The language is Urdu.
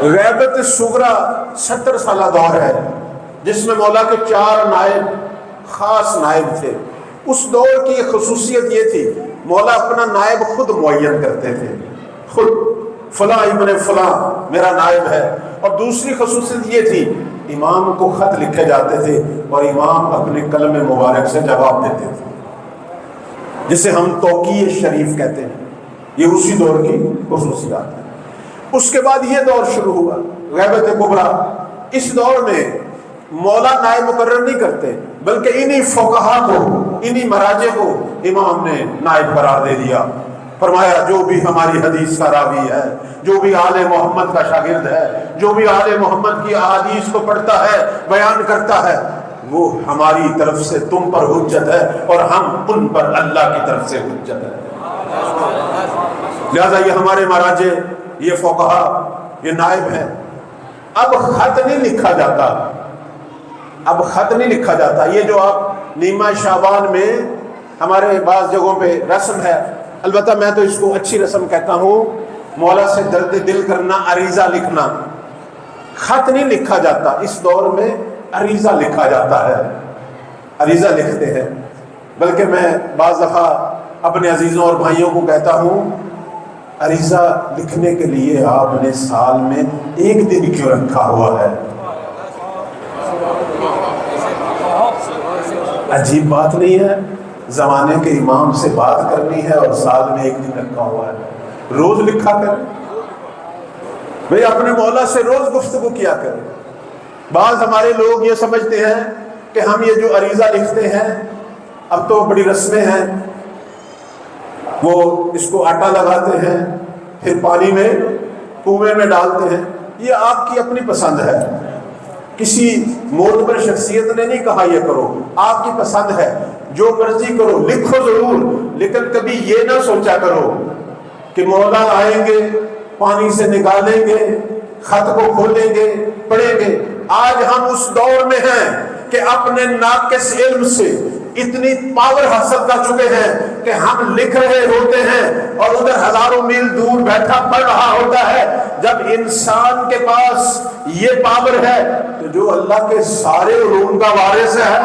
غیبت صغرا 70 سالہ دور ہے جس میں مولا کے 4 نائب خاص نائب تھے۔ اس دور کی خصوصیت یہ تھی مولا اپنا نائب خود معین کرتے تھے، خود فلاں ابن فلاں میرا نائب ہے۔ اور دوسری خصوصیت یہ تھی امام کو خط لکھے جاتے تھے اور امام اپنے قلم مبارک سے جواب دیتے تھے، جسے ہم توقیع شریف کہتے ہیں۔ یہ اسی دور کی خصوصیات ہے۔ اس کے بعد یہ دور شروع ہوا غیبت کبریٰ۔ اس دور میں مولا نائب مقرر نہیں کرتے بلکہ انہی فقہا کو، انہی مراجع کو امام نے نائب قرار دے دیا۔ فرمایا جو بھی ہماری حدیث کا راوی ہے، جو بھی آل محمد کا شاگرد ہے، جو بھی آل محمد کی احادیث کو پڑھتا ہے، بیان کرتا ہے، وہ ہماری طرف سے تم پر حجت ہے اور ہم ان پر اللہ کی طرف سے حجت ہے۔ لہذا یہ ہمارے مراجع، یہ فقہا، یہ نائب ہیں۔ اب خط نہیں لکھا جاتا، اب خط نہیں لکھا جاتا۔ یہ جو آپ نیمہ شعبان میں ہمارے بعض جگہوں پہ رسم ہے، البتہ میں تو اس کو اچھی رسم کہتا ہوں، مولا سے درد دل کرنا، عریضہ لکھنا۔ خط نہیں لکھا جاتا، اس دور میں عریضہ لکھا جاتا ہے، عریضہ لکھتے ہیں۔ بلکہ میں بعض دفعہ اپنے عزیزوں اور بھائیوں کو کہتا ہوں عریضہ لکھنے کے لیے آپ نے سال میں 1 دن کیوں رکھا ہوا ہے؟ عجیب بات نہیں ہے؟ زمانے کے امام سے بات کرنی ہے اور سال میں 1 دن رکھا ہوا ہے۔ روز لکھا کریں بھئی، اپنے مولا سے روز گفتگو کیا کریں۔ بعض ہمارے لوگ یہ سمجھتے ہیں کہ ہم یہ جو عریضہ لکھتے ہیں، اب تو بڑی رسمیں ہیں، وہ اس کو آٹا لگاتے ہیں پھر پانی میں کنویں میں ڈالتے ہیں۔ یہ آپ کی اپنی پسند ہے، کسی معتبر شخصیت نے نہیں کہا یہ کرو، آپ کی پسند ہے، جو مرضی کرو، لکھو ضرور، لیکن کبھی یہ نہ سوچا کرو کہ مولا آئیں گے، پانی سے نکالیں گے، خط کو کھولیں گے، پڑھیں گے۔ آج ہم اس دور میں ہیں کہ اپنے ناقص علم سے اتنی پاور حاصل کر چکے ہیں کہ ہم لکھ رہے ہوتے ہیں اور ادھر ہزاروں میل دور بیٹھا پڑھ رہا ہوتا ہے۔ جب انسان کے پاس یہ پاور ہے تو جو اللہ کے سارے علوم کا وارث ہے